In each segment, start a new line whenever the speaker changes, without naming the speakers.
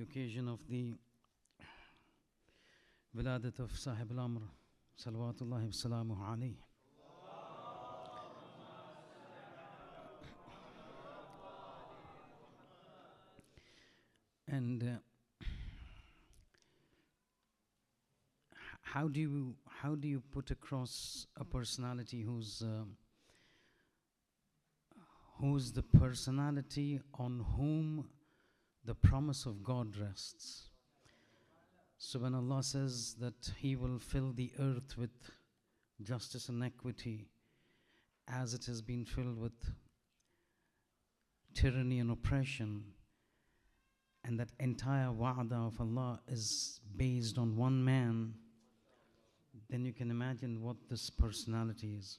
the occasion of the wiladat of Sahab al-Amr, salawatullahi wa salamuhu alayhi. And how do you put across a personality who's the personality on whom the promise of God rests? So when Allah says that He will fill the earth with justice and equity, as it has been filled with tyranny and oppression, and that entire wa'ada of Allah is based on one man, then you can imagine what this personality is.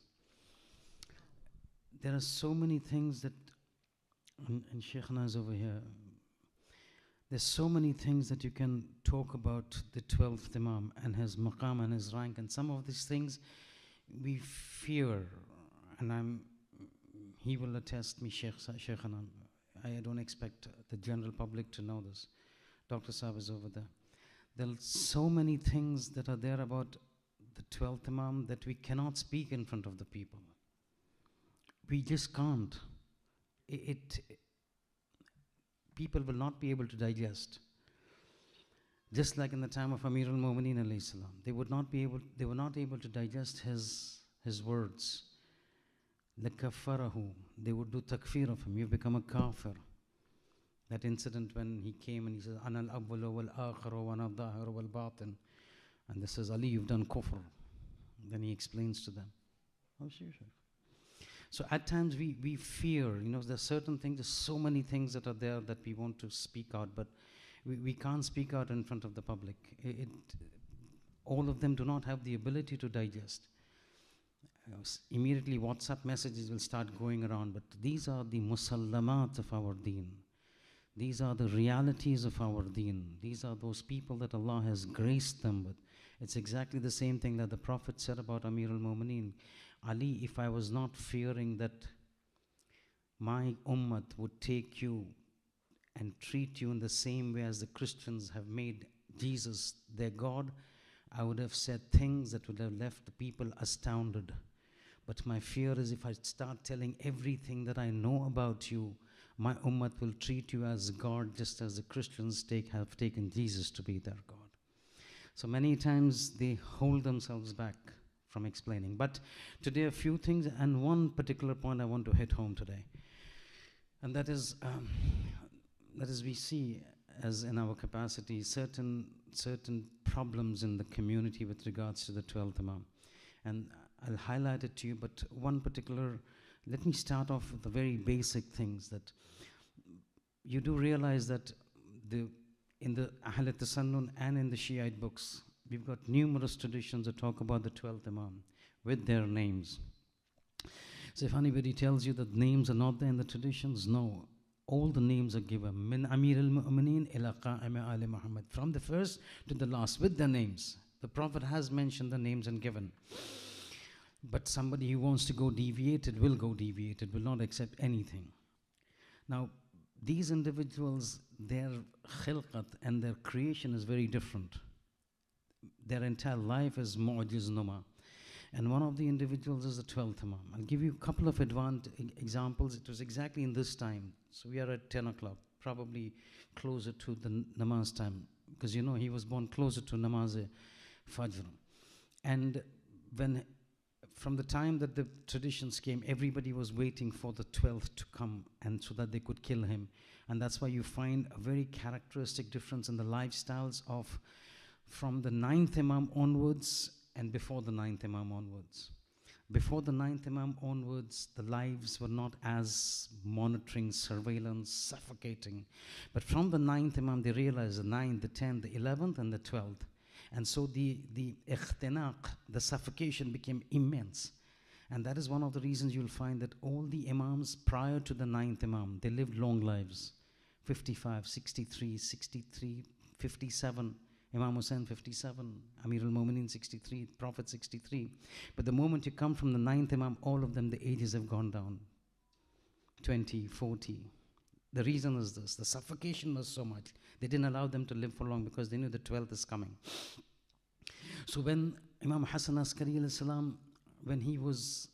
There are so many things that, and Sheikh Shanawaz over here, there's so many things that you can talk about the 12th Imam and his maqam and his rank, and some of these things we fear, and he will attest me, Sheikh Shanawaz. I don't expect the general public to know this. Dr. Sahab is over there. There are so many things that are there about the 12th Imam that we cannot speak in front of the people. We just can't. People will not be able to digest. Just like in the time of Amir al-Mu'mineen alayhi salam, they were not able to digest his words. لَكَفَّرَهُ, they would do takfir of him. You've become a kafir. That incident when he came and he says, أَنَا الْأَوَّلُ وَالْآخِرُ وَأَنَا الظَّاهِرُ وَالْبَاطِنُ, and this is Ali, you've done kufr. Then he explains to them. Oh, sure. So at times we fear, there's certain things, there's so many things that are there that we want to speak out, but we can't speak out in front of the public. All of them do not have the ability to digest. Immediately WhatsApp messages will start going around, but these are the musallamat of our deen. These are the realities of our deen. These are those people that Allah has graced them with. It's exactly the same thing that the Prophet said about Amir al-Mu'mineen. Ali, if I was not fearing that my ummah would take you and treat you in the same way as the Christians have made Jesus their God, I would have said things that would have left the people astounded. But my fear is if I start telling everything that I know about you, my ummah will treat you as God, just as the Christians have taken Jesus to be their God. So many times they hold themselves back from explaining. But today a few things, and one particular point I want to hit home today. And that is we see as in our capacity certain problems in the community with regards to the 12th Imam. And I'll highlight it to you, but one particular, let me start off with the very basic things that you do realize that in the Ahl al-Tasannun and in the Shiite books, we've got numerous traditions that talk about the 12th Imam with their names. So if anybody tells you that names are not there in the traditions, no. All the names are given. Min Amir al-Mu'mineen ila Qa'im Ali Mohamed. From the first to the last with the names. The Prophet has mentioned the names and given. But somebody who wants to go deviated will go deviated, will not accept anything. Now, these individuals, their khilqat and their creation is very different. Their entire life is mu'jiz numa. And one of the individuals is the 12th Imam. I'll give you a couple of examples. It was exactly in this time. So we are at 10 o'clock, probably closer to the namaz time. Because he was born closer to namaz fajr. And from the time that the traditions came, everybody was waiting for the 12th to come, and so that they could kill him. And that's why you find a very characteristic difference in the lifestyles of from the 9th Imam onwards and before the 9th Imam onwards. Before the 9th Imam onwards, the lives were not as monitoring, surveillance, suffocating. But from the 9th Imam, they realized the 9th, the 10th, the 11th, and the 12th. And so the ikhtinaq, the suffocation became immense. And that is one of the reasons you'll find that all the Imams prior to the 9th Imam, they lived long lives. 55, 63, 63, 57. Imam Hussain 57, Amir al-Mu'mineen 63, Prophet 63. But the moment you come from the 9th Imam, all of them, the ages have gone down. 20, 40. The reason is this: the suffocation was so much. They didn't allow them to live for long because they knew the 12th is coming. So when Imam Hassan Askari alayhi salam, when he was,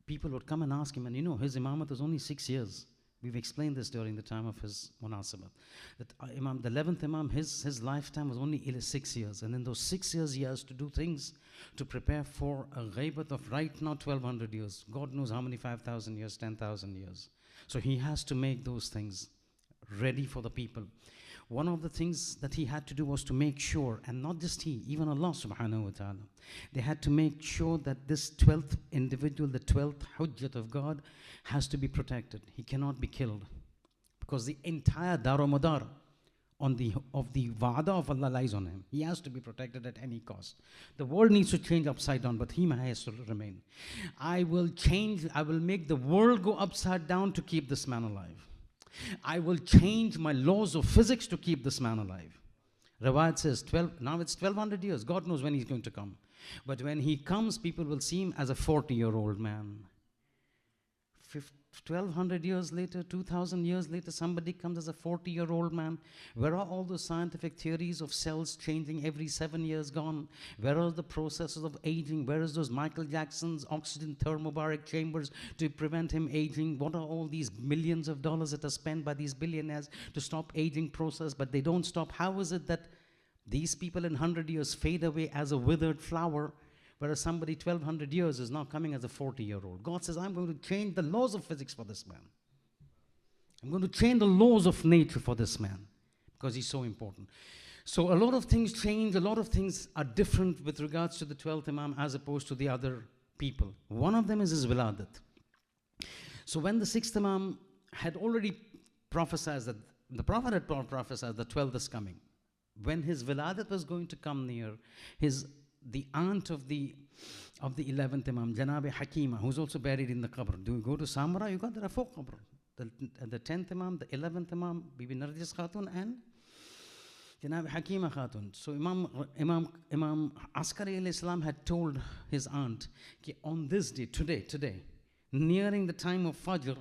people would come and ask him, and his imamat was only 6 years. We've explained this during the time of his munasabat. That Imam, the 11th Imam, his lifetime was only 6 years. And in those 6 years, he has to do things to prepare for a ghaibat of right now 1200 years. God knows how many 5,000 years, 10,000 years. So he has to make those things ready for the people. One of the things that he had to do was to make sure, and not just he, even Allah subhanahu wa ta'ala, they had to make sure that this 12th individual, the 12th hujjat of God, has to be protected. He cannot be killed. Because the entire daromadar of the wa'ada of Allah lies on him. He has to be protected at any cost. The world needs to change upside down, but he has to remain. I will make the world go upside down to keep this man alive. I will change my laws of physics to keep this man alive. Rawat says now it's 1200 years. God knows when he's going to come. But when he comes, people will see him as a 40-year-old man. 1200 years later, 2000 years later, somebody comes as a 40-year-old man. Where are all those scientific theories of cells changing every 7 years gone? Where are the processes of aging? Where is those Michael Jackson's oxygen thermobaric chambers to prevent him aging? What are all these millions of dollars that are spent by these billionaires to stop aging process, but they don't stop? How is it that these people in 100 years fade away as a withered flower, whereas somebody 1200 years is now coming as a 40-year-old? God says, I'm going to change the laws of physics for this man. I'm going to change the laws of nature for this man because he's so important. So a lot of things change, a lot of things are different with regards to the 12th Imam as opposed to the other people. One of them is his wiladat. So when the 6th Imam had already prophesied that, the Prophet had prophesied the 12th is coming. When his wiladat was going to come near, the aunt of the 11th Imam, Janabi Hakima, who's also buried in the qabr. Do you go to Samra? You got there are 4 qabr. The 10th Imam, the 11th Imam, Bibi Narjis Khatun, and Janabi Hakima Khatun. So Imam Askari alayhi salam had told his aunt, on this day, today, nearing the time of Fajr,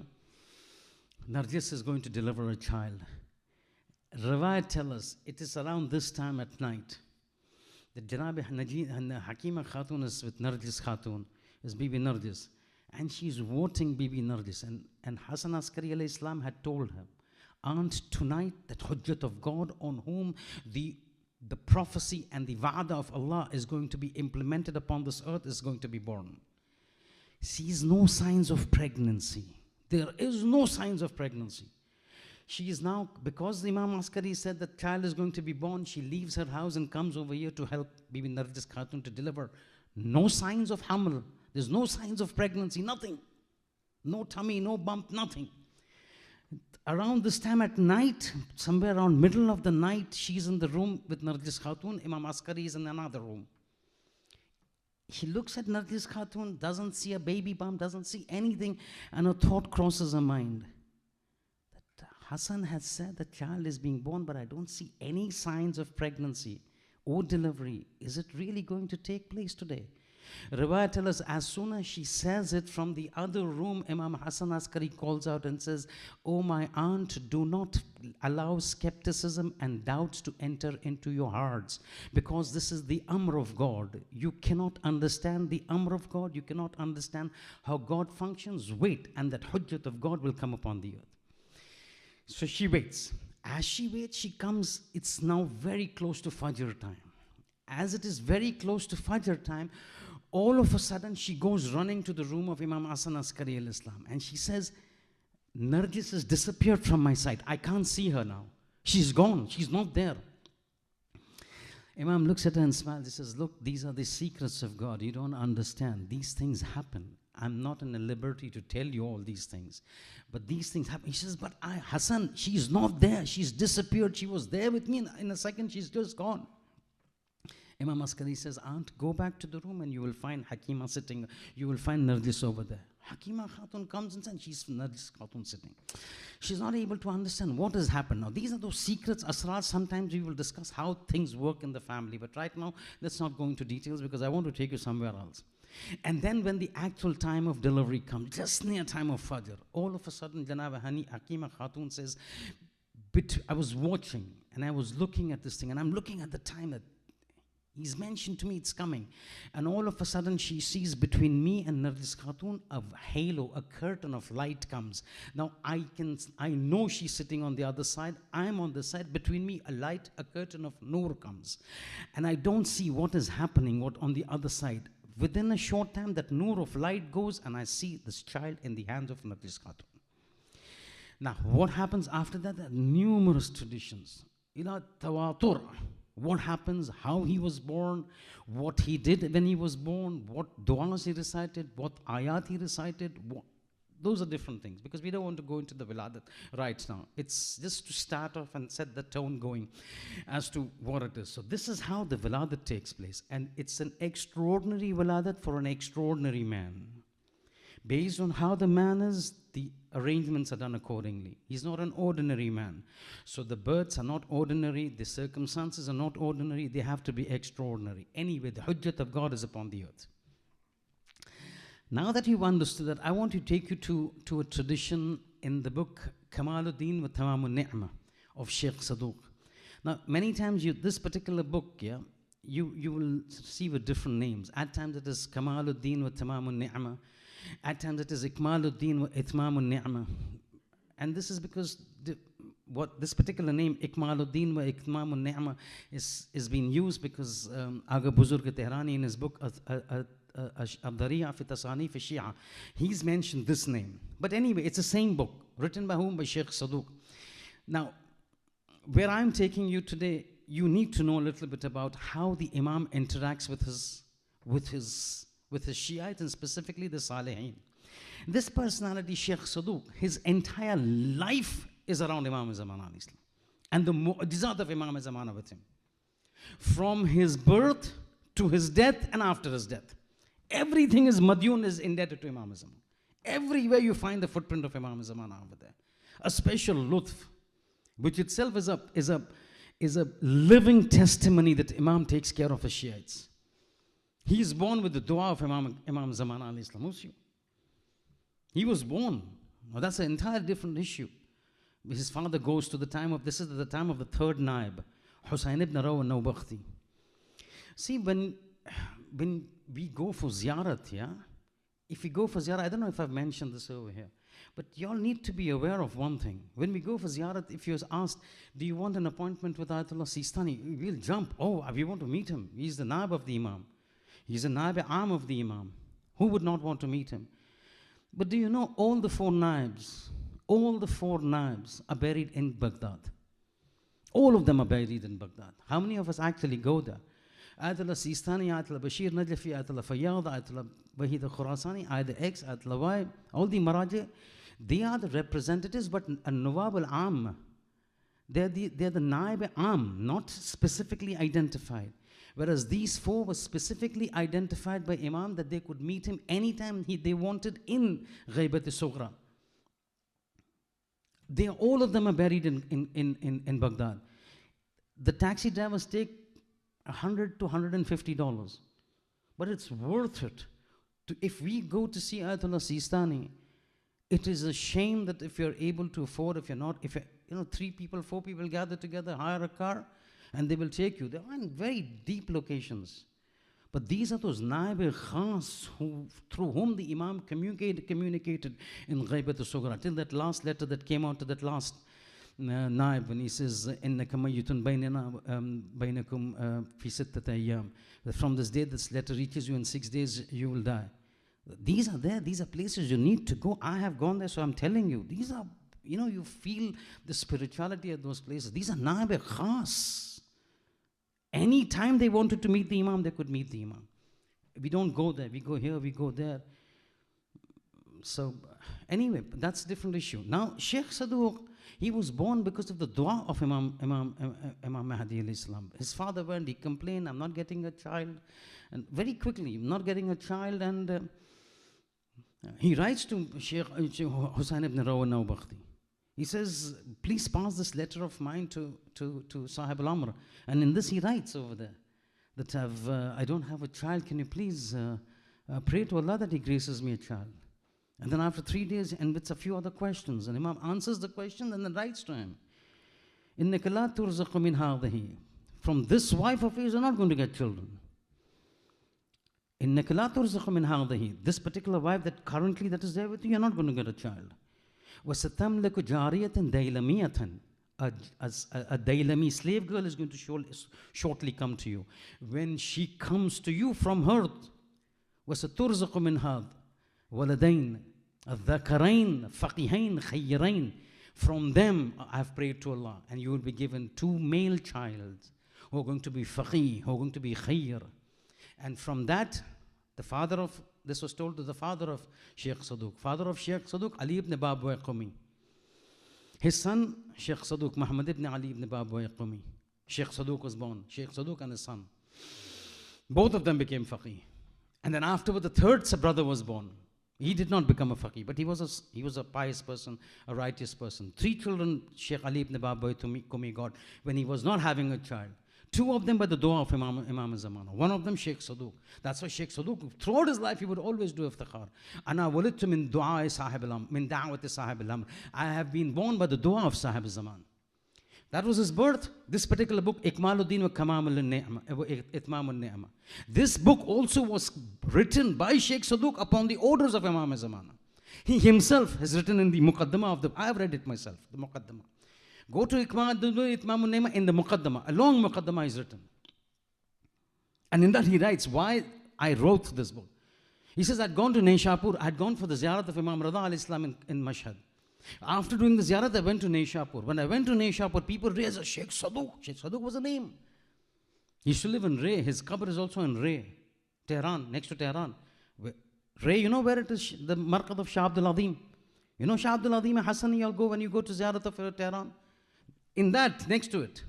Narjis is going to deliver a child. Rawayat tell us, it is around this time at night. The Janabi Hakima Khatun is with Narjis Khatun, is Bibi Narjis. And she's voting Bibi Narjis. And Hassan Askari alayhi salam had told her, aunt, tonight that hujjat of God on whom the prophecy and the wa'ada of Allah is going to be implemented upon this earth is going to be born. Sees no signs of pregnancy. There is no signs of pregnancy. She is now, because the Imam Askari said that child is going to be born, she leaves her house and comes over here to help Bibi Narjis Khatun to deliver. No signs of haml. There's no signs of pregnancy, nothing. No tummy, no bump, nothing. Around this time at night, somewhere around middle of the night, she's in the room with Narjis Khatun. Imam Askari is in another room. He looks at Narjis Khatun, doesn't see a baby bump, doesn't see anything, and a thought crosses her mind. Hassan has said the child is being born, but I don't see any signs of pregnancy or delivery. Is it really going to take place today? Riwayat tells us, as soon as she says it from the other room, Imam Hassan Askari calls out and says, "Oh my aunt, do not allow skepticism and doubts to enter into your hearts, because this is the amr of God. You cannot understand the amr of God. You cannot understand how God functions. Wait, and that hujjat of God will come upon the earth." So she waits. As she waits, she comes. It's now very close to Fajr time. As it is very close to Fajr time, all of a sudden she goes running to the room of Imam Hassan Askari al-Islam, and she says, "Narjis has disappeared from my sight. I can't see her now. She's gone. She's not there." Imam looks at her and smiles. He says, "Look, these are the secrets of God. You don't understand. These things happen. I'm not in a liberty to tell you all these things, but these things happen." He says, "But Hassan, she's not there. She's disappeared. She was there with me. In a second, she's just gone." Imam Askari says, "Aunt, go back to the room and you will find Hakima sitting. You will find Narjis over there." Hakima Khatun comes inside. She's Narjis Khatun sitting. She's not able to understand what has happened. Now, these are those secrets, asrar. Sometimes we will discuss how things work in the family. But right now, let's not go into details because I want to take you somewhere else. And then when the actual time of delivery comes, just near time of Fajr, all of a sudden Janab Hani Hakima Khatun says, I was watching and I was looking at this thing, and I'm looking at the time that he's mentioned to me it's coming. And all of a sudden she sees between me and Nargis Khatun a halo, a curtain of light comes. Now I know she's sitting on the other side, I'm on the side, between me a curtain of nur comes. And I don't see what is happening, what on the other side. Within a short time that nur of light goes and I see this child in the hands of Nargis Khatun. Now what happens after that? There are numerous traditions. Ila tawatur. What happens, how he was born, what he did when he was born, what du'as he recited, what ayat he recited. Those are different things, because we don't want to go into the wiladat right now. It's just to start off and set the tone going as to what it is. So this is how the wiladat takes place. And it's an extraordinary wiladat for an extraordinary man. Based on how the man is, the arrangements are done accordingly. He's not an ordinary man. So the births are not ordinary, the circumstances are not ordinary, they have to be extraordinary. Anyway, the hujjat of God is upon the earth. Now that you've understood that, I want to take you to a tradition in the book Kamaluddin wa Tamamun Ni'mah of Sheikh Saduq. Now, many times this particular book, you will see with different names. At times it is Kamaluddin wa Tamamun Ni'mah. At times it is Ikmaluddin wa Itmamun Ni'mah. And this is because what this particular name, Ikmaluddin wa Itmamun Ni'mah, is being used because Aga Buzurg Tehrani in his book Ad-Dariya fi Tasanif Shia, he's mentioned this name. But anyway, it's the same book, written by whom? By Sheikh Saduq. Now, where I'm taking you today, you need to know a little bit about how the Imam interacts with his Shiites, and specifically the Salihin. This personality, Sheikh Saduq, his entire life is around Imam Zamana al-Islam and the mu'jizat of Imam Zamana with him. From his birth to his death and after his death. Everything is Madyun is indebted to Imam Zamana. Everywhere you find the footprint of Imam Zamana over there. A special lutf, which itself is a living testimony that Imam takes care of his Shiites. He is born with the dua of Imam Zamana al-Islam. He was born. Now that's an entirely different issue. His father goes to this is the time of the third Naib, Hussain ibn Raw al-Nawbakhti. See, when we go for ziyarat, if we go for ziyarat, I don't know if I've mentioned this over here, but y'all need to be aware of one thing. When we go for ziyarat, if you're asked, do you want an appointment with Ayatollah Sistani? We'll jump. Oh, we want to meet him. He's the Naib of the Imam. He's a Naib-e-Am of the Imam. Who would not want to meet him? But do you know all the four Naibs are buried in Baghdad. All of them are buried in Baghdad. How many of us actually go there? Ayatollah Sistani, Ayatollah Bashir Najfi, Ayatollah Fayyad, Ayatollah Wahid al-Khurasani, Ayatollah X, Ayatollah Y, all the Maraji, they are the representatives, but Nawab al-Am, they're the Naib-e-Am, not specifically identified. Whereas these four were specifically identified by Imam that they could meet him anytime they wanted in Ghaibat-e-Sughra. All of them are buried in Baghdad. The taxi drivers take $100 to $150. But it's worth it. If we go to see Ayatollah Sistani, it is a shame that if you're able to afford, if you're 3 people, 4 people gather together, hire a car, and they will take you. They are in very deep locations. But these are those Naib-e-Khas through whom the Imam communicated in Ghaibat-e-Sughra. Till that last letter that came out to that last Naib, when he says, إِنَّكَ مَيِّتٌ بَيْنَكُمْ فِي سِتَّةَ أَيَّامٍ. From this day, this letter reaches you, in 6 days you will die. These are there. These are places you need to go. I have gone there, so I'm telling you. These are, you feel the spirituality at those places. These are Naib-e-Khas. Any time they wanted to meet the Imam, they could meet the Imam. We don't go there. We go here, we go there. So anyway, that's a different issue. Now, Sheikh Saduq, he was born because of the dua of Imam Mehdi al-Islam. His father went, he complained, I'm not getting a child. And very quickly, I'm not getting a child. And he writes to Sheikh Hussain ibn Raw al-Nawbakhti. He says, please pass this letter of mine to Sahab al-Amr. And in this he writes over there that I don't have a child. Can you please pray to Allah that He graces me a child. And then after 3 days, and with a few other questions, and Imam answers the question and then writes to him, إِنَّكَ لَا تُرْزَقُ مِنْ هَذِهِ. From this wife of yours, you're not going to get children. إِنَّكَ لَا تُرْزَقُ مِنْ هَذِهِ. This particular wife that is there with you, you're not going to get a child. وَسَتَمْلَكُ جَارِيَةً دَيْلَمِيَةً. A Dailami slave girl is going to shortly come to you. When she comes to you from her, وَسَتُرْزَقُ مِنْ هَذِهِ وَلَدَيْنِ الذَّكَرَيْنِ فَقِهَيْنِ خَيِّرَيْنِ. From them I have prayed to Allah, and you will be given 2 male child who are going to be faqih, who are going to be khayr. And from that, this was told to the father of Sheikh Saduq. Father of Sheikh Saduq, Ali ibn Babu Qumi. His son, Sheikh Saduq, Mohamed ibn Ali ibn Babu Qumi. Sheikh Saduq was born. Sheikh Saduq and his son. Both of them became faqih. And then afterward, the third brother was born. He did not become a faqih, but he was a pious person, a righteous person. 3 children Sheikh Ali ibn Babu Qumi got when he was not having a child. 2 of them by the dua of Imam Zamana. 1 of them Sheikh Saduq. That's why Sheikh Saduq, throughout his life, he would always do iftikhar. Ana walittu min du'a sahab al-amr, min da'wati sahab al-amr. I have been born by the dua of Sahab al-Zaman. That was his birth. This particular book, Ikmaluddin wa Itmam al-Ni'ma. This book also was written by Sheikh Saduq upon the orders of Imam Zamana. He himself has written in the Muqaddamah I have read it myself, the Muqaddamah. Go to Ikmaluddin Itmam al-Ni'ma, in the Muqaddamah. A long Muqaddamah is written. And in that he writes why I wrote this book. He says, I'd gone to Nishapur. I'd gone for the ziyarat of Imam Rada al-Islam in Mashhad. After doing the ziyarat, I went to Nishapur. When I went to Nishapur, people realized Sheikh Saduq. Sheikh Saduq was a name. He used to live in Ray. His qabr is also in Ray, Tehran, next to Tehran. Ray, you know where it is? The marqad of Shah Abdul Azim. You know Shah Abdul Azim and Hassani, you'll go when you go to ziyarat of Tehran. In that, next to it.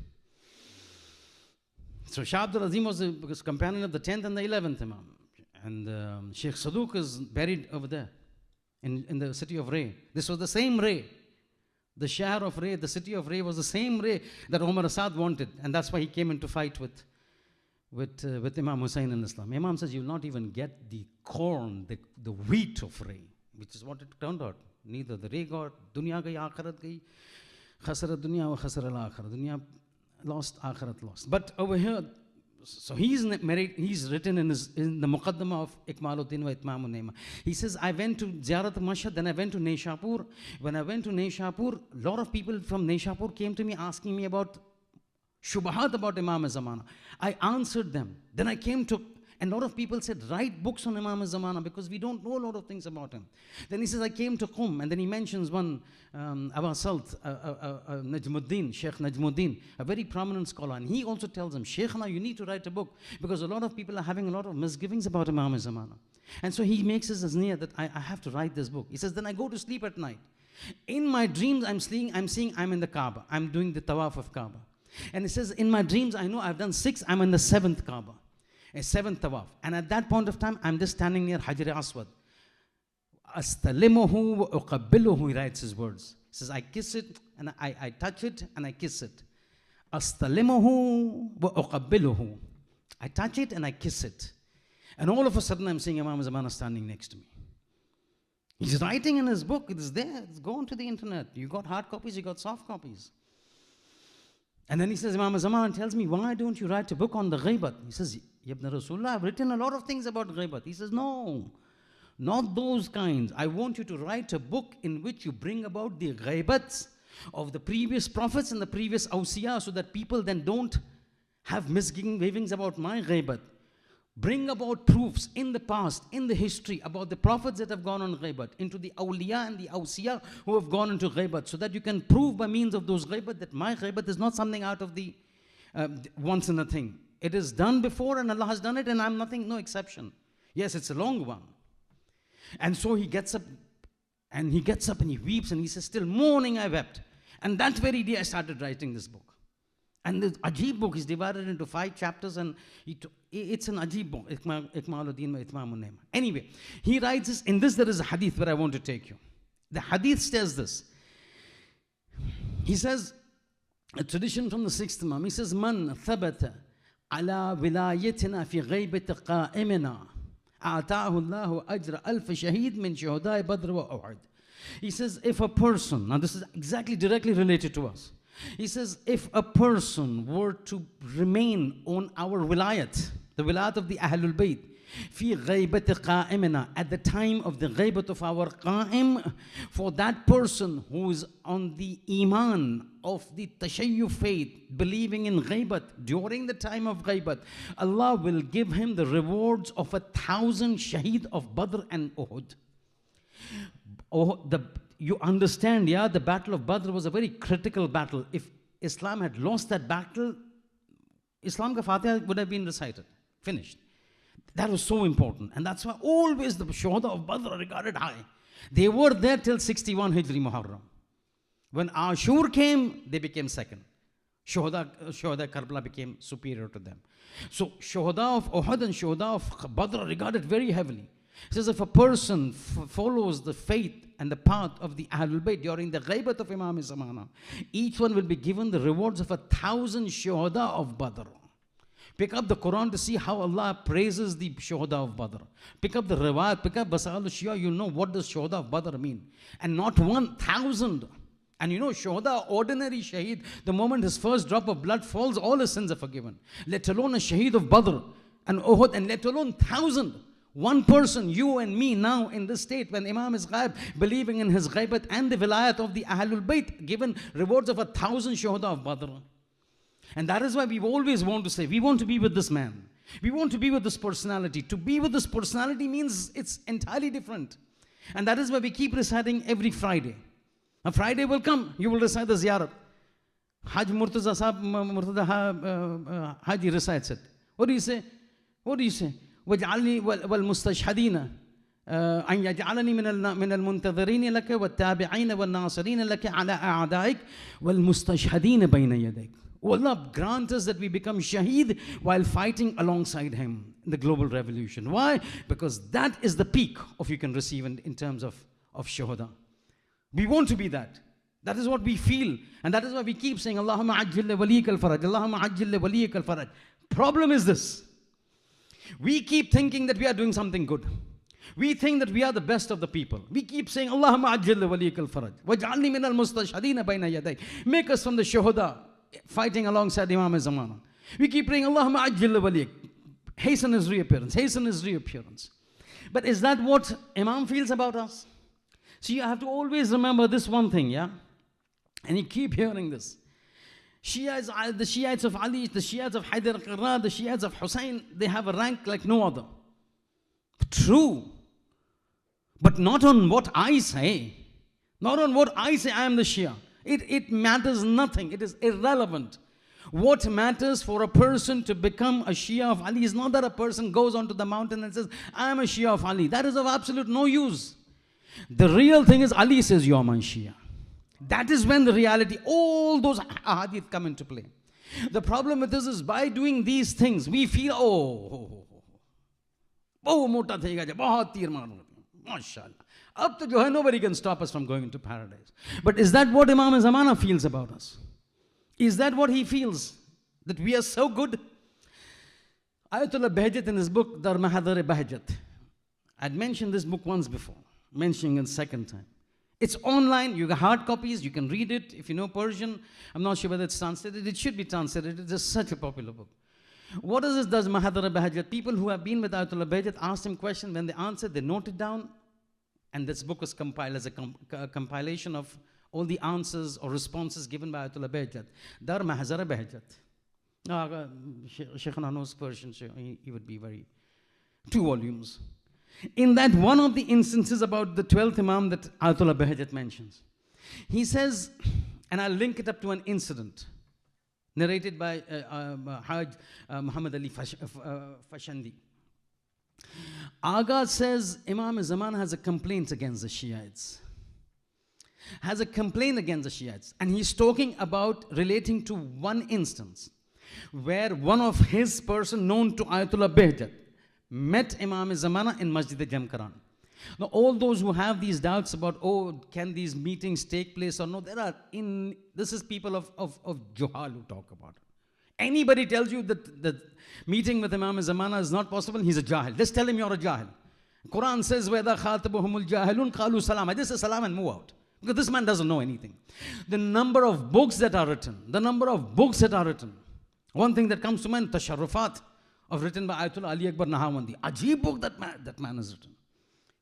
So Shah Abdul Azim was companion of the 10th and the 11th Imam. And Sheikh Saduq is buried over there. In the city of Ray. This was the same Ray. The Shahr of Ray, the city of Ray was the same Ray that Umar Asad wanted. And that's why he came into fight with Imam Hussain in Islam. Imam says, you will not even get the corn, the wheat of Ray, which is what it turned out. Neither the Ray got, dunya gayi, akhirat gayi, khasarat dunya wa khasar al-akhirat. Dunya lost, akhirat lost. But over here, so he's written in the Muqaddamah of Ikmaluddin wa Itmam al-Ni'ma. He says, I went to Ziyarat Mashhad, then I went to Nishapur. When I went to Nishapur, a lot of people from Nishapur came to me asking me about shubahat about Imam Zamana. I answered them. Then I came to, and a lot of people said, write books on Imam Zamana because we don't know a lot of things about him. Then he says, I came to Qum, and then he mentions one, Aba Salt, Najmuddin, Sheikh Najmuddin, a very prominent scholar. And he also tells him, Sheikhna, you need to write a book because a lot of people are having a lot of misgivings about Imam Zamana. And so he makes his niyyah that I have to write this book. He says, then I go to sleep at night. In my dreams, I'm seeing I'm in the Kaaba. I'm doing the tawaf of Kaaba. And he says, in my dreams, I know I've done 6, I'm in the 7th Kaaba. A 7th tawaf. And at that point of time, I'm just standing near Hajar Aswad. Astalimuhu wa uqabbiluhu, he writes his words. He says, I kiss it, and I touch it, and I kiss it. Astalimuhu wa uqabbiluhu. I touch it, and I kiss it. And all of a sudden, I'm seeing Imam Zamana standing next to me. He's writing in his book. It is there. It's gone to the internet. You got hard copies, you got soft copies. And then he says, Imam Zamana tells me, why don't you write a book on the ghaibat? He says, Ibn Rasulullah, I've written a lot of things about ghaibat. He says, no, not those kinds. I want you to write a book in which you bring about the ghaibats of the previous prophets and the previous awsiya so that people then don't have misgivings about my ghaibat. Bring about proofs in the past, in the history, about the prophets that have gone on ghaibat, into the awliya and the awsiya who have gone into ghaibat, so that you can prove by means of those ghaibat that my ghaibat is not something out of the once in a thing. It is done before and Allah has done it and I'm nothing, no exception. Yes, it's a long one. And so he gets up and he weeps and he says, till morning I wept. And that very day I started writing this book. And the Ajib book is divided into 5 chapters and it's an Ajib book, Ikmaluddin wa Itmam al-Ni'ma. Anyway, he writes this, in this there is a hadith where I want to take you. The hadith says this. He says, a tradition from the 6th Imam, he says, Man thabata ala wilayatina fi ghaibati qa'imina آتاه الله أجر ألف شهيد من شهداء بدر وأحد. He says, if a person, now this is exactly directly related to us. He says, if a person were to remain on our wilayat, the wilayat of the Ahlul Bayt, في غيبة قائمنا, at the time of the غيبة of our قائم, for that person who is on the iman of the tashayyu faith, believing in غيبة, during the time of غيبة, Allah will give him the rewards of 1,000 shaheed of Badr and Uhud. Oh, you understand, yeah, the battle of Badr was a very critical battle. If Islam had lost that battle, Islam ka Fatiha would have been recited, finished. That was so important. And that's why always the Shuhada of Badr are regarded high. They were there till 61 Hijri Muharram. When Ashur came, they became second. Shuhada Karbala became superior to them. So Shuhada of Uhud and Shuhada of Badr are regarded very heavily. It says if a person follows the faith and the path of the Ahlul Bayt during the Ghaibat of Imam Zamana, each one will be given the rewards of 1,000 Shuhada of Badr. Pick up the Quran to see how Allah praises the Shuhada of Badr. Pick up the Riwayat, pick up Basal al-Shia, you'll know what does Shuhada of Badr mean. And not 1,000. And you know, Shuhada, ordinary Shaheed, the moment his first drop of blood falls, all his sins are forgiven. Let alone a Shaheed of Badr and Uhud, and let alone 1,000. One person, you and me now in this state, when Imam is ghaib, believing in his ghaibat and the vilayat of the Ahlul Bayt, given rewards of 1,000 Shuhada of Badr. And that is why we always want to say, we want to be with this man. We want to be with this personality. To be with this personality means it's entirely different. And that is why we keep reciting every Friday. A Friday will come, you will recite the ziyarat. Haj Murtaza Sahab, Murtaza Haji recites it. What do you say? What do you say? وَاجْعَلْنِي وَالْمُسْتَشْهَدِينَ أن يجعلني من المنتظرين لك والتابعين والناصرين لك على أعدائك والمستشهدين بين يديك. Oh Allah, grant us that we become shaheed while fighting alongside him in the global revolution. Why? Because that is the peak of you can receive in terms of shuhada. We want to be that. That is what we feel. And that is why we keep saying, Allahumma ajjil li waliyik al-faraj. Allahumma ajjil li waliyik al-faraj. Problem is this. We keep thinking that we are doing something good. We think that we are the best of the people. We keep saying, Allahumma ajjil li waliyik al-faraj. Waj'alni min al-mustashhadina bayna yaday. Make us from the shuhada fighting alongside Imam Zamana. We keep praying, Allahumma ajjil li waliyik. Hasten his reappearance. Hasten his reappearance. But is that what Imam feels about us? So you have to always remember this one thing, yeah? And you keep hearing this. The Shiites of Ali, the Shiites of Haidar al-Qurra, the Shiites of Hussein, they have a rank like no other. True. But not on what I say. Not on what I say I am the Shia. It matters nothing. It is irrelevant. What matters for a person to become a Shia of Ali is not that a person goes onto the mountain and says, I am a Shia of Ali. That is of absolute no use. The real thing is Ali says, you are my Shia. That is when the reality, all those ahadith come into play. The problem with this is by doing these things, we feel, mota thega, bahut tir maru. MashaAllah. Ab to jo hai, nobody can stop us from going into paradise. But is that what Imam Zamana feels about us? Is that what he feels? That we are so good? Ayatollah Bahjat in his book, Dar Mahadar Bahjat. I'd mentioned this book once before, mentioning it second time. It's online, you got hard copies, you can read it. If you know Persian, I'm not sure whether it's translated. It should be translated. It's just such a popular book. What is this, Dar Mahadar Bahjat? People who have been with Ayatollah Bahjat asked him questions. When they answered, they note it down. And this book was compiled as a compilation of all the answers or responses given by Ayatollah Bahjat. Dar Mahazara Bahjat. Sheikh Shanawaz Persian, so he would be very... 2 volumes. In that one of the instances about the 12th Imam that Ayatollah Bahjat mentions, he says, and I'll link it up to an incident narrated by Haj Muhammad Ali Fashandi. Agha says Imam Zaman has a complaint against the Shiites. Has a complaint against the Shiites. And he's talking about relating to one instance where one of his person known to Ayatollah Bahjat met Imam Zamana in Masjid Jamkaran. Now all those who have these doubts about, can these meetings take place or no, this is people of Juhal who talk about it. Anybody tells you that the meeting with Imam Zamana is not possible, he's a jahil. Just tell him you're a jahil. Quran says, وَإِذَا خَاطَبَهُمُ الْجَاهِلُونَ قَالُوا سَلَامًا. Just say salam and move out. Because this man doesn't know anything. The number of books that are written, one thing that comes to mind, Tasharrufat, written by Ayatollah Ali Akbar Nahawandi. Ajib book that man has written.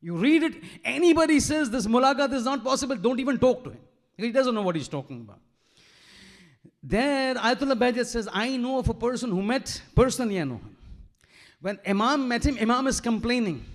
You read it, anybody says this mulaqat is not possible, don't even talk to him. He doesn't know what he's talking about. There, Ayatollah Bahjat says, I know of a person who met, personally I know him. When Imam met him, Imam is complaining.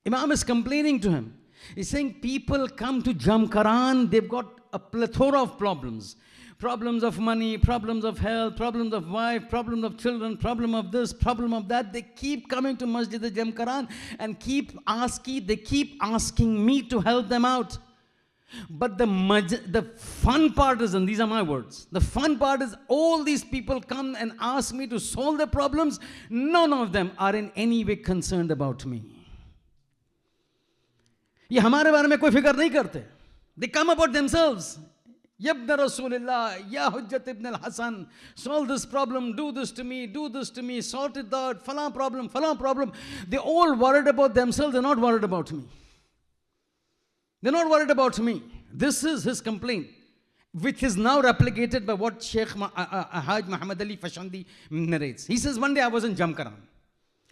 Imam is complaining to him. He's saying people come to Jamkaran, they've got a plethora of problems. Problems of money, problems of health, problems of wife, problems of children, problem of this, problem of that. They keep coming to Masjid Jamkaran and they keep asking me to help them out. But the fun part is, and these are my words, the fun part is all these people come and ask me to solve their problems. None of them are in any way concerned about me. ये हमारे बारे में कोई फिक्र नहीं करते. They come about themselves. Yabna Rasulullah, Ya Hujjat ibn al-Hasan, solve this problem, do this to me, sort it out, falan problem. They're all worried about themselves, they're not worried about me. They're not worried about me. This is his complaint, which is now replicated by what Sheikh Haj Muhammad Ali Fashandi narrates. He says, one day I was in Jamkaran.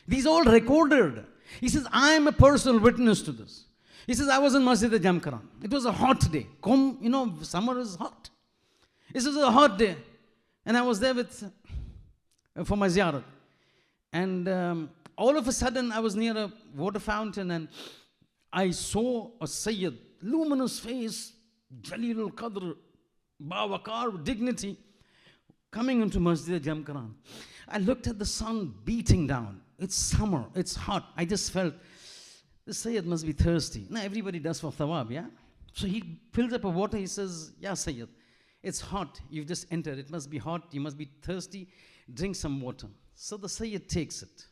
These all recorded. He says, I am a personal witness to this. He says, I was in Masjid Jamkaran. It was a hot day. Summer is hot. This was a hot day. And I was there for my ziyarat. And all of a sudden, I was near a water fountain and I saw a Sayyid, luminous face, Jalilul Qadr, Bawakar, dignity, coming into Masjid Jamkaran. I looked at the sun beating down. It's summer, it's hot. I just felt, this Sayyid must be thirsty. Now everybody does for thawab, yeah? So he fills up a water, he says, yeah Sayyid, it's hot, you've just entered, it must be hot, you must be thirsty, drink some water. So the Sayyid takes it,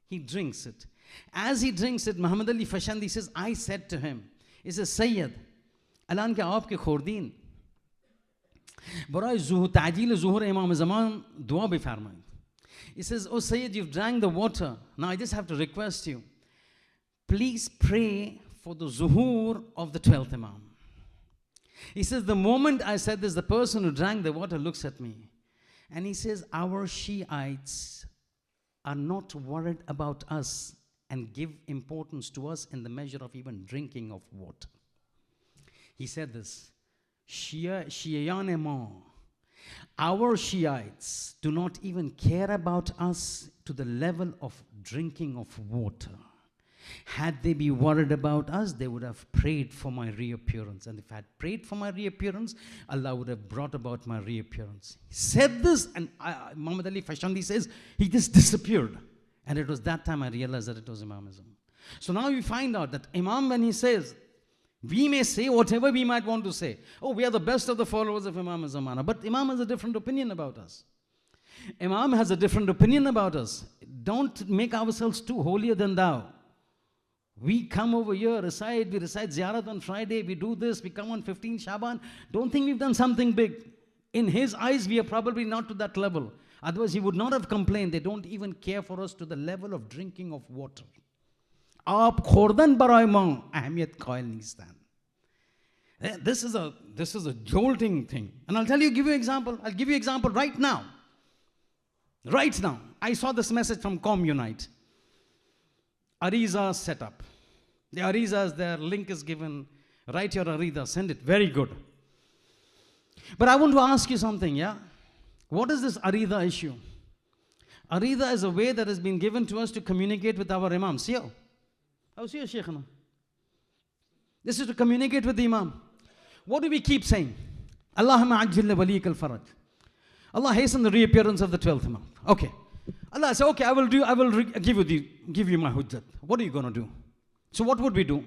he drinks it. As he drinks it, Muhammad Ali Fashandi says, I said to him, he says, Sayyid, alan ke aapke khordeen, barai ta'jeel zuhur Imam Zaman dua bhi farmain. He says, oh Sayyid, you've drank the water, now I just have to request you, please pray for the zuhur of the 12th Imam. He says, the moment I said this, the person who drank the water looks at me. And he says, our Shiites are not worried about us and give importance to us in the measure of even drinking of water. He said this, Shi'ayan-e-ma, our Shiites do not even care about us to the level of drinking of water. Had they be worried about us, they would have prayed for my reappearance. And if I had prayed for my reappearance, Allah would have brought about my reappearance. He said this, and Muhammad Ali Fashandi says, he just disappeared. And it was that time I realized that it was Imamism. So now we find out that Imam, when he says, we may say whatever we might want to say. Oh, we are the best of the followers of Imam Zamana. But Imam has a different opinion about us. Imam has a different opinion about us. Don't make ourselves too holier than thou. We come over here, we recite Ziyarat on Friday, we do this, we come on 15 Shaaban. Don't think we've done something big. In his eyes, we are probably not to that level. Otherwise, he would not have complained. They don't even care for us to the level of drinking of water. Aap khordan barai mang ahmiyat qail nistan. This is a jolting thing. And I'll give you an example. I'll give you an example right now. Right now. I saw this message from Com Unite. Ariza set up. The Arizas, their link is given. Write your Ariza, send it. Very good. But I want to ask you something, yeah? What is this Ariza issue? Ariza is a way that has been given to us to communicate with our Imam. See how? How's your Shaykhana? This is to communicate with the Imam. What do we keep saying? Allahumma ajjil waliik al-faraj. Allah hasten the reappearance of the 12th Imam. Okay. Allah said, okay, I will give you my hujjat. What are you going to do? So what would we do?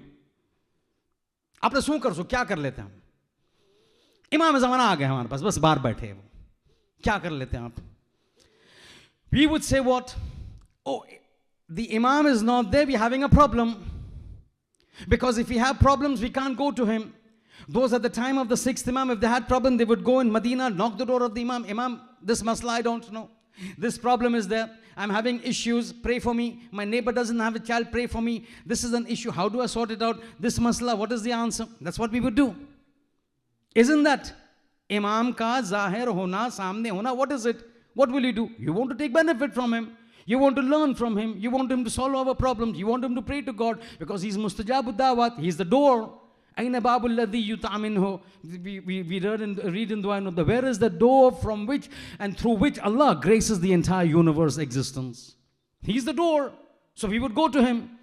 आपने सो कर सो क्या कर लेते हैं हम? इमाम ज़माना आ गए हमारे पास बस बाहर बैठे हैं वो क्या कर लेते हैं आप? We would say what? Oh, the Imam is not there, we're having a problem. Because if we have problems, we can't go to him. Those at the time of the 6th Imam, if they had problem, they would go in Medina, knock the door of the Imam. Imam, This masla I don't know. This problem is there. I'm having issues. Pray for me. My neighbor doesn't have a child. Pray for me. This is an issue. How do I sort it out? This masla, what is the answer? That's what we would do. Isn't that? Imam ka zahir hona, samne hona. What is it? What will you do? You want to take benefit from him. You want to learn from him. You want him to solve our problems. You want him to pray to God because he's mustajabud dawat. He's the door. Aina babul ladhi yuta'minhu. We read in dua, where is the door from which and through which Allah graces the entire universe existence? He's the door. So we would go to him.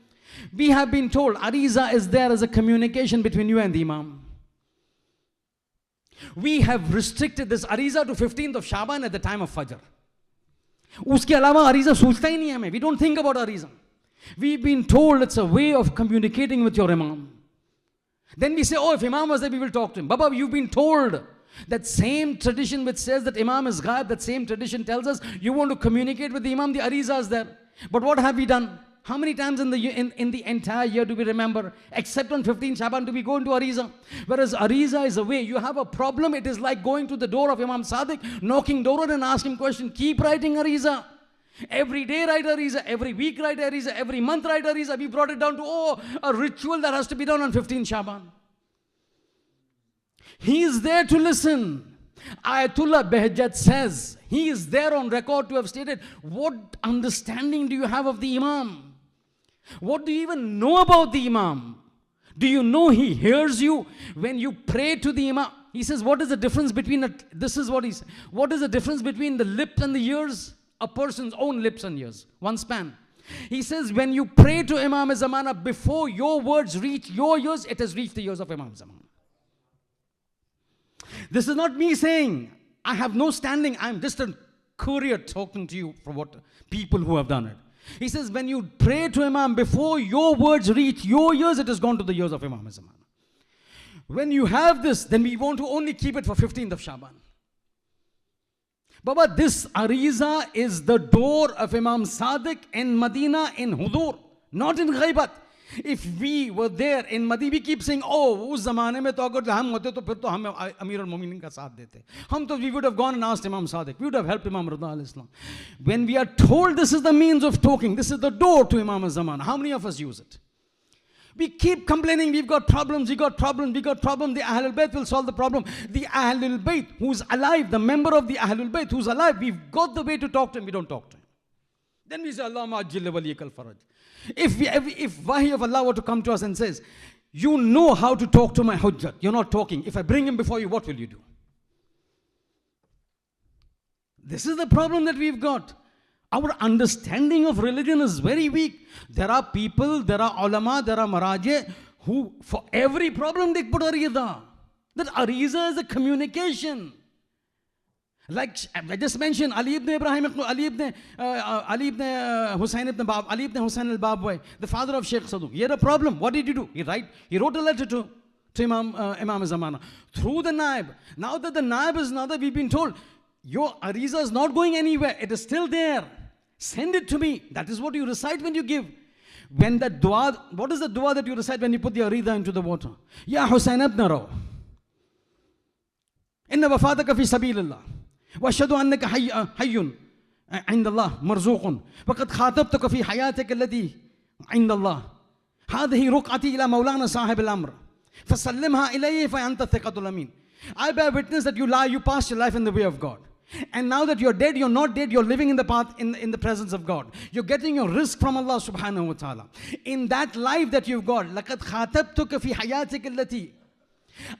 We have been told ariza is there as a communication between you and the imam. We have restricted this ariza to 15th of Shaaban at the time of Fajr. Uske alawa ariza sochta hi nahi hame. We don't think about ariza. We've been told it's a way of communicating with your imam. Then we say, oh, if imam was there, we will talk to him. Baba, you've been told that same tradition which says that imam is ghaib, that same tradition tells us you want to communicate with the imam, the ariza is there. But what have we done? How many times in the entire year do we remember? Except on 15 Shaaban do we go into ariza? Whereas ariza is a way, you have a problem, it is like going to the door of Imam Sadiq, knocking door and asking question, keep writing ariza. Every day write ariza, every week write ariza, every month write ariza. We brought it down to, a ritual that has to be done on 15 Shaaban. He is there to listen. Ayatullah Behjat says, he is there on record to have stated, what understanding do you have of the imam? What do you even know about the imam? Do you know he hears you when you pray to the imam? He says, what is the difference between, this is what he says, what is the difference between the lips and the ears? A person's own lips and ears, one span. He says, when you pray to Imam Zamana, before your words reach your ears, it has reached the ears of Imam Zamana. This is not me saying, I have no standing, I'm just a courier talking to you from what people who have done it. He says, when you pray to Imam, before your words reach your ears, it has gone to the ears of Imam Zamana. When you have this, then we want to only keep it for 15th of Shaaban. Baba, this ariza is the door of Imam Sadiq in Medina in Hudur, not in Ghaibat. If we were there in Medina, we keep saying, oh, us zamane mein to agar hum hote to phir to hum Amir al-Mu'minin ka saath dete. We would have gone and asked Imam Sadiq. We would have helped Imam Rida al-Islam. When we are told this is the means of talking, this is the door to Imam al-Zaman, how many of us use it? We keep complaining, we've got problems, we got problems. The Ahlul Bayt will solve the problem. The Ahlul Bayt who's alive, the member of the Ahlul Bayt who's alive, we've got the way to talk to him, we don't talk to him. Then we say, Allahumma ajil waliyakal faraj. If Wahi of Allah were to come to us and says, you know how to talk to my hujjat, you're not talking. If I bring him before you, what will you do? This is the problem that we've got. Our understanding of religion is very weak. There are people, there are ulama, there are maraje who for every problem they put ariza. That ariza is a communication. Like I just mentioned, Ali ibn Ibrahim, Ali ibn Hussein al-Babwai, the father of Sheikh Saduq. He had a problem. What did he do? He wrote a letter to Imam Zamana through the naib. Now that the naib is now that we've been told, your ariza is not going anywhere. It is still there. Send it to me. That is what you recite when you give. When that dua, what is the dua that you recite when you put the ariza into the water? Ya Hussein ibn Raw. Inna wafataka fi sabilillah. واشهد انك حي عند الله مرزوق وقد خاطبتك في حياتك التي عند الله هذه رقعتي الى مولانا صاحب الامر فسلمها اليه فانت الثقة الامين. I bear witness that you passed your life in the way of God, and now that you're dead, you're not dead, you're living in the path in the presence of God. You're getting your rizq from Allah subhanahu wa ta'ala. In that life that you've got, لقد خاطبتك في حياتك التي,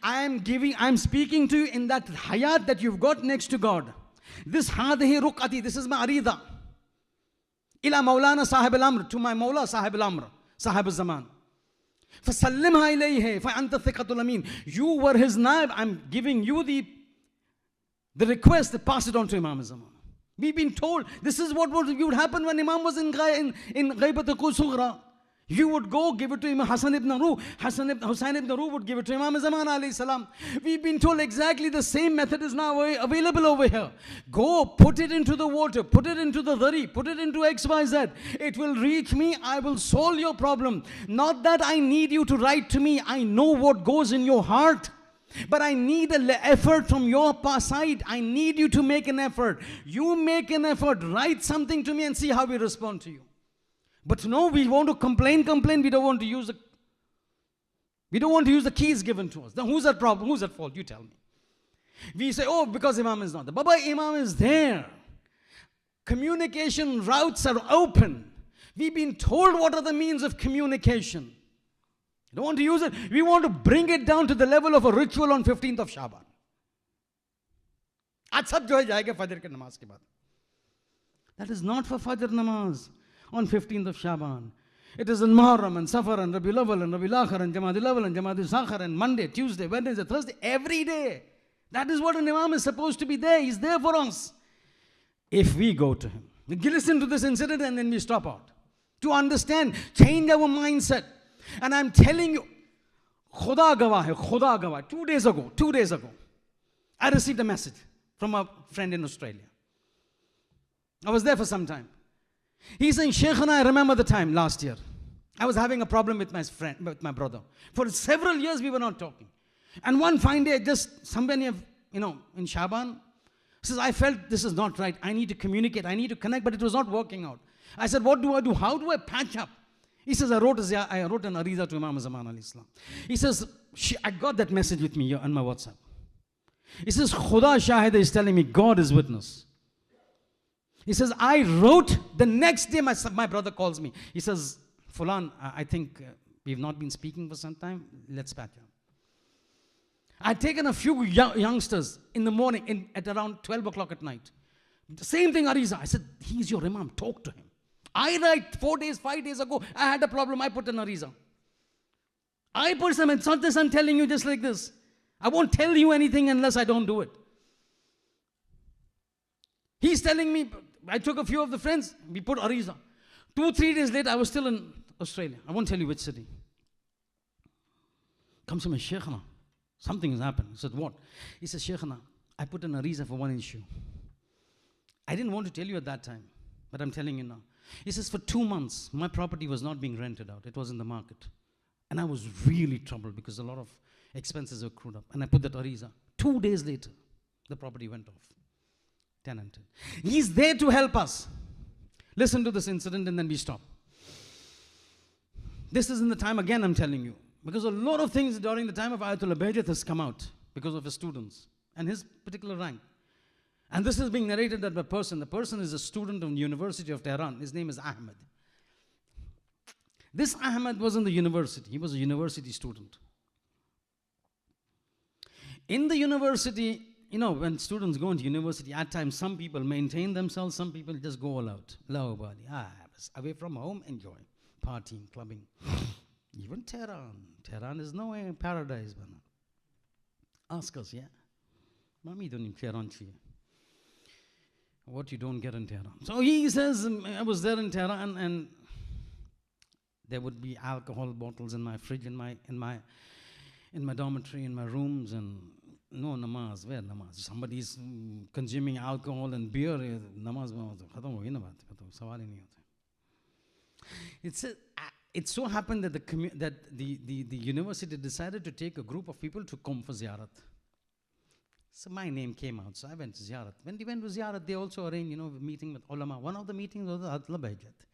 I'm speaking to you in that hayat that you've got next to God. This hadihi ruqati, this is my arida. Ila Maulana Sahib al-Amr, to my Mawla Sahib al-Amr, Sahib al-Zaman. فَسَلِّمْهَا إِلَيْهِ فَأَنْتَ الثِّقَةُ الْأَمِينَ. You were his naib, I'm giving you the request to pass it on to Imam Zaman. We've been told this is what would happen when Imam was in Ghaibat al-Sughra. You would go give it to Imam Hassan ibn Ru. Hussain ibn Ru would give it to Imam Zaman alayhi salam. We've been told exactly the same method is now available over here. Go, put it into the water, put it into the dhari, put it into XYZ. It will reach me, I will solve your problem. Not that I need you to write to me. I know what goes in your heart. But I need an effort from your side. I need you to make an effort. You make an effort. Write something to me and see how we respond to you. But no, we want to complain. We don't want to use the keys given to us. Then who's at problem? Who's at fault? You tell me. We say, oh, because Imam is not there. Baba, Imam is there. Communication routes are open. We've been told what are the means of communication. You don't want to use it. We want to bring it down to the level of a ritual on 15th of Shaaban. Aaj sab jo hai jayega Fajr ke namaz ke baad. That is not for Fajr namaz on 15th of Shaaban. It is in Muharram and Safar and Rabiul Awwal and Rabiul Akhir and Jamadil Awwal and Jamadil Sakhar and Monday, Tuesday, Wednesday, Thursday, every day. That is what an Imam is supposed to be there. He's there for us. If we go to him, we listen to this incident and then we stop out. To understand, change our mindset. And I'm telling you, Khuda gawah hai, Khuda gawah. 2 days ago, I received a message from a friend in Australia. I was there for some time. He's saying, Sheikh, and I remember the time last year. I was having a problem with my friend, with my brother. For several years we were not talking. And one fine day, just somebody, in Shaaban, says, I felt this is not right. I need to communicate. I need to connect, but it was not working out. I said, what do I do? How do I patch up? He says, I wrote an ariza to Imam Zaman al-Islam. He says, I got that message with me on my WhatsApp. He says, Khuda Shahid is telling me, God is witness. He says, I wrote, the next day my brother calls me. He says, Fulan, I think we've not been speaking for some time. Let's patch up. I'd taken a few youngsters in the morning at around 12 o'clock at night. The same thing, Ariza. I said, he's your Imam. Talk to him. I write 5 days ago, I had a problem. I put an Ariza. I put some, it's not this I'm telling you just like this. I won't tell you anything unless I don't do it. He's telling me, I took a few of the friends, we put Ariza. 2-3 days later, I was still in Australia. I won't tell you which city. Comes to me, Sheikhana, something has happened. I said, what? He says, Sheikhana, I put an Ariza for one issue. I didn't want to tell you at that time, but I'm telling you now. He says, for 2 months, my property was not being rented out. It was in the market. And I was really troubled because a lot of expenses were accrued up. And I put that Ariza. 2 days later, the property went off. Tenanted. He's there to help us. Listen to this incident and then we stop. This is in the time, again I'm telling you, because a lot of things during the time of Ayatul Bayjat has come out because of his students and his particular rank. And this is being narrated by a person. The person is a student of the University of Tehran. His name is Ahmed. This Ahmed was in the university. He was a university student. In the university, when students go into university, at times some people maintain themselves, some people just go all out. Away from home, enjoy. Partying, clubbing. Even Tehran. Tehran is no paradise. Ask us, yeah? Mami don't in Tehran chiye. What you don't get in Tehran. So he says, I was there in Tehran and there would be alcohol bottles in my fridge, in my dormitory, in my rooms, and no namaz. Where namaz? Somebody's consuming alcohol and beer. Namaz it so happened that the university decided to take a group of people to come for ziyarat. So my name came out, so I went to ziyarat. When we went to ziyarat, they also arranged, a meeting with ulama. One of the meetings was the Ayatul Bayjat.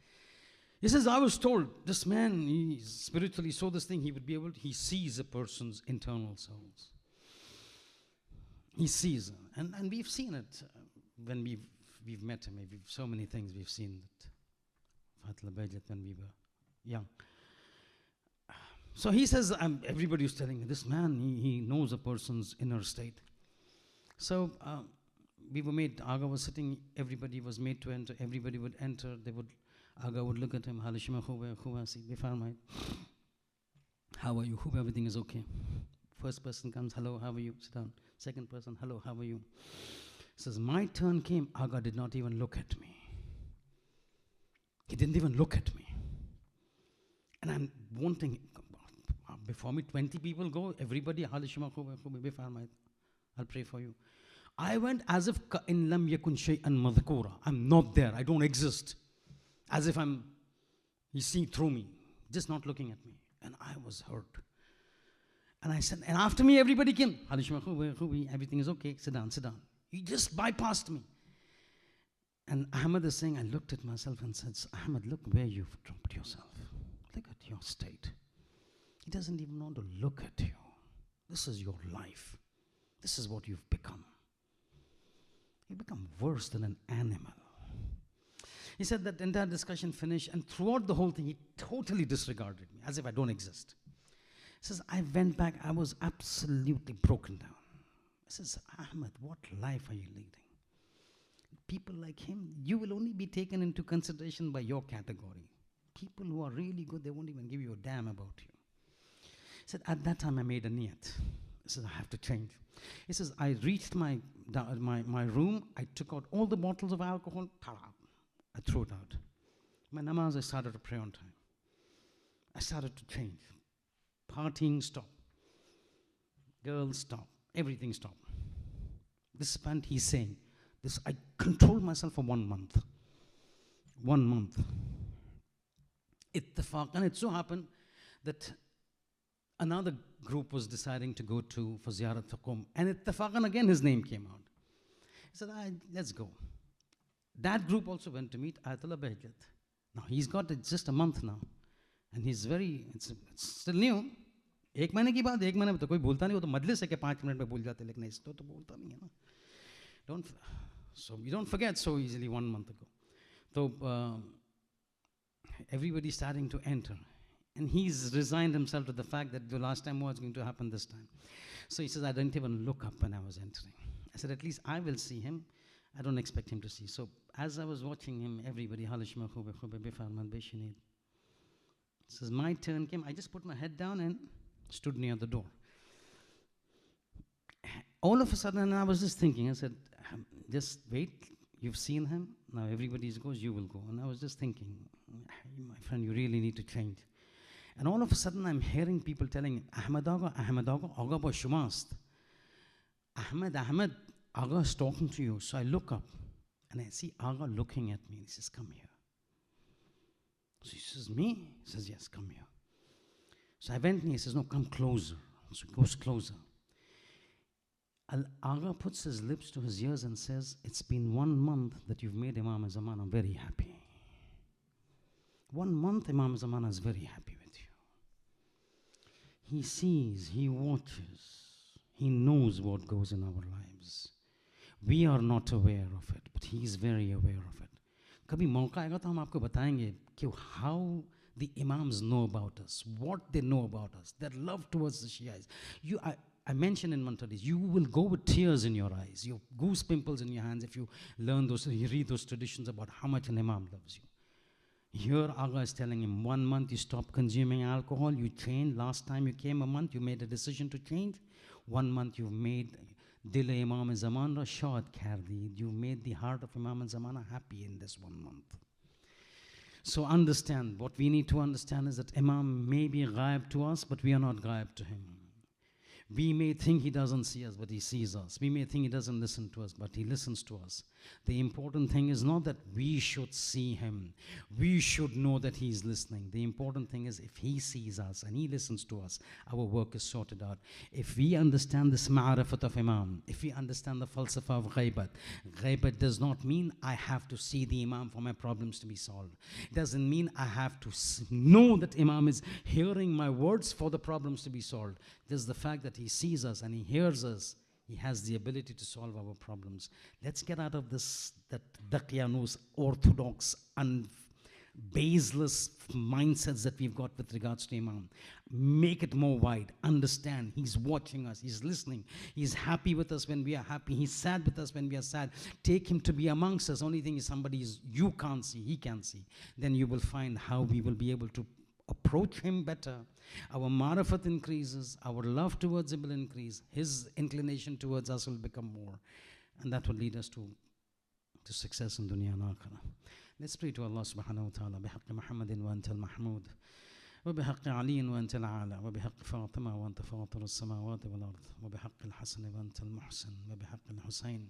He says, I was told, this man, he spiritually saw this thing, he sees a person's internal souls. He sees, and we've seen it when we've met him. So many things we've seen that Ayatul Bayjat when we were young. So he says, everybody was telling me, this man, he knows a person's inner state. So we were made, Aga was sitting, everybody was made to enter, everybody would enter, Aga would look at him, how are you? Hope everything is okay. First person comes, hello, how are you? Sit down. Second person, hello, how are you? Says, my turn came, Aga did not even look at me. He didn't even look at me. And I'm wanting, before me 20 people go, everybody, I'll pray for you. I went as if in lam yakun shay'an madhkura. I'm not there. I don't exist. As if he's seeing through me, just not looking at me. And I was hurt. And I said, and after me, everybody came. Everything is okay. Sit down, sit down. You just bypassed me. And Ahmed is saying, I looked at myself and said, Ahmed, look where you've dropped yourself. Look at your state. He doesn't even want to look at you. This is your life. This is what you've become. You become worse than an animal. He said that entire discussion finished, and throughout the whole thing, he totally disregarded me, as if I don't exist. He says, I went back, I was absolutely broken down. He says, Ahmed, what life are you leading? People like him, you will only be taken into consideration by your category. People who are really good, they won't even give you a damn about you. He said, at that time I made a niyat. He says, I have to change. He says, I reached my room, I took out all the bottles of alcohol, I threw it out. My namaz, I started to pray on time. I started to change. Partying stopped. Girls stopped. Everything stopped. This point he's saying, this, I controlled myself for 1 month. 1 month. Ittifaq, and it so happened that another group was deciding to go for Ziyarat for Qum, and Ittifaqan again his name came out. He said, let's go. That group also went to meet Ayatollah Behjat. Now he's got it just a month now, and he's it's still new. एक महीने की बात, 1 महीने में तो कोई भूलता नहीं, वो तो मजलिस है कि 5 मिनट में भूल जाते, लेकिन इस तो भूलता नहीं है ना. So you don't forget so easily 1 month ago. So everybody's starting to enter. And he's resigned himself to the fact that the last time was going to happen this time. So he says, I didn't even look up when I was entering. I said, at least I will see him. I don't expect him to see. So as I was watching him, everybody, says, my turn came. I just put my head down and stood near the door. All of a sudden, I was just thinking, I said, just wait, you've seen him, now everybody goes, you will go. And I was just thinking, my friend, you really need to change. And all of a sudden, I'm hearing people telling, Ahmed Aga boy shumast. Ahmed, Aga is talking to you. So I look up, and I see Aga looking at me. He says, come here. So he says, me? He says, yes, come here. So I went and he says, no, come closer. So he goes closer. Aga puts his lips to his ears and says, it's been 1 month that you've made Imam Zaman. I'm very happy. 1 month Imam Zaman is very happy with you. He sees, he watches, he knows what goes in our lives. We are not aware of it, but he is very aware of it. Kabhi mauka aega to hum aapko batayenge ki how the Imams know about us, what they know about us, their love towards the Shias. I mentioned in Mantadis, you will go with tears in your eyes, your goose pimples in your hands if you you read those traditions about how much an Imam loves you. Here Aga is telling him, 1 month you stopped consuming alcohol, you changed. Last time you came a month, you made a decision to change. 1 month you've made Dil Imam Zaman Rashad Kardi. You made the heart of Imam Zaman happy in this 1 month. So understand, what we need to understand is that Imam may be ghaib to us, but we are not ghaib to him. We may think he doesn't see us, but he sees us. We may think he doesn't listen to us, but he listens to us. The important thing is not that we should see him. We should know that he is listening. The important thing is if he sees us and he listens to us, our work is sorted out. If we understand this ma'arifat of Imam, if we understand the falsafa of ghaibat does not mean I have to see the Imam for my problems to be solved. It doesn't mean I have to know that Imam is hearing my words for the problems to be solved. There's the fact that he sees us and he hears us. He has the ability to solve our problems. Let's get out of this, that Daqiyanus, orthodox, and baseless mindsets that we've got with regards to Imam. Make it more wide. Understand, he's watching us, he's listening. He's happy with us when we are happy. He's sad with us when we are sad. Take him to be amongst us. Only thing is somebody you can't see, he can see. Then you will find how we will be able to approach him better. Our marifat increases, our love towards him will increase, his inclination towards us will become more, and that will lead us to success in dunya and akhirah. Let's pray to Allah subhanahu wa ta'ala. بحق محمد وأنت المحمود وبحق علي وأنت الأعلى وبحق فاطمة وأنت فاطر السماوات والأرض وبحق الحسن وأنت المحسن وبحق الحسين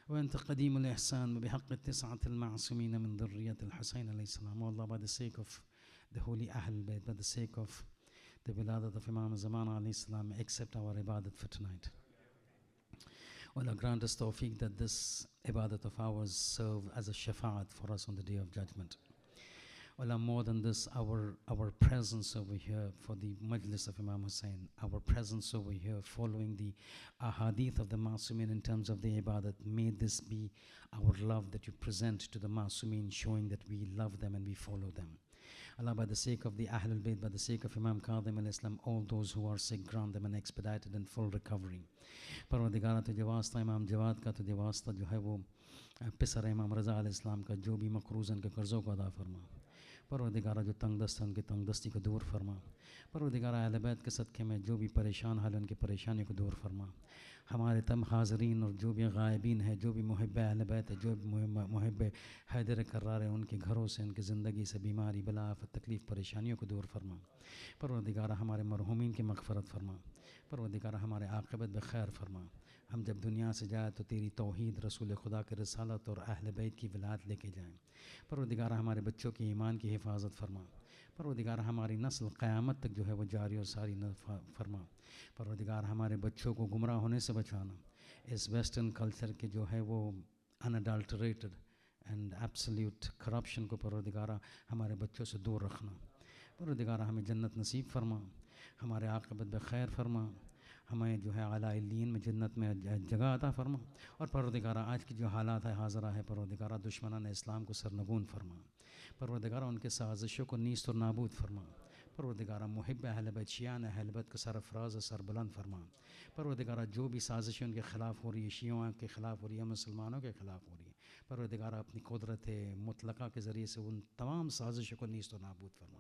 وأنت قديم الإحسان وبحق التسعة المعصومين من ذرية الحسين عليه السلام. Oh Allah, by the sake of the holy Ahl Bayt, by the sake of the wiladat of Imam Zaman alayhi salam, accept our ibadat for tonight. Allah grant us tawfiq that this ibadat of ours serve as a shafa'at for us on the day of judgment. Allah, more than this, our presence over here for the Majlis of Imam Hussain, our presence over here following the ahadith of the Masumin in terms of the ibadat, may this be our love that you present to the Masumin, showing that we love them and we follow them. Allah, by the sake of the Ahlul Bayt, by the sake of Imam Qadim al-Islam, all those who are sick, grant them an expedited and full recovery. Parwardigara, tujhe wasta Imam Jawad ka, tujhe wasta jo hai wo pisar Imam Raza al-Islam ka, jo bhi makruzan ke qarzon ko ada farma. پروردگارہ جو تنگ دست ہیں ان کی تنگ دستی کو دور فرما. پروردگارہ اہل بیت کے صدقے میں جو بھی پریشان حال ان کی پریشانی کو دور فرما. ہمارے تم حاضرین اور جو بھی غائبین ہیں، جو بھی محب اہل بیت ہے، جو بھی محب حیدر کرار ہیں، ان کے گھروں سے، ان کی زندگی سے بیماری، بلا آفت، تکلیف، پریشانیوں کو دور فرما. پروردگارہ ہمارے مرحومین کی مغفرت فرما. پروردگارہ ہمارے عاقبت بخیر فرما. ہم جب دنیا سے جائیں تو تیری توحید، رسول خدا کی رسالت اور اہل بیت کی ولایت لے کے جائیں. پروردگارہ ہمارے بچوں کی ایمان کی حفاظت فرما. پروردگارہ ہماری نسل قیامت تک جو ہے وہ جاری اور ساری فرما. پروردگارہ ہمارے بچوں کو گمراہ ہونے سے بچانا. اس ویسٹرن کلچر کے جو ہے وہ انڈلٹریٹڈ اینڈ ایبسلیوٹ کرپشن کو پروردگارہ ہمارے بچوں سے دور رکھنا. پروردگارہ ہمیں جنت نصیب فرما. ہمارے عاقبت بخیر فرما. ہمیں جو ہے اعلیٰ علیین میں جنت میں جگہ عطا فرما. اور پروردگارہ آج کی جو حالات ہے حاضرہ ہے، پروردگارہ دشمنان اسلام کو سرنگون فرما. پروردگارہ ان کے سازشوں کو نیست اور نابود فرما. پروردگارہ محب اہل بیت، شیعان اہل بیت کو سرفراز اور سربلند فرما. پروردگارہ جو بھی سازشیں ان کے خلاف ہو رہی ہے، شیعوں کے خلاف ہو رہی ہے، مسلمانوں کے خلاف ہو رہی ہے، پروردگارہ اپنی قدرت مطلقہ کے ذریعے سے ان تمام سازشوں کو نیست و نابود فرما.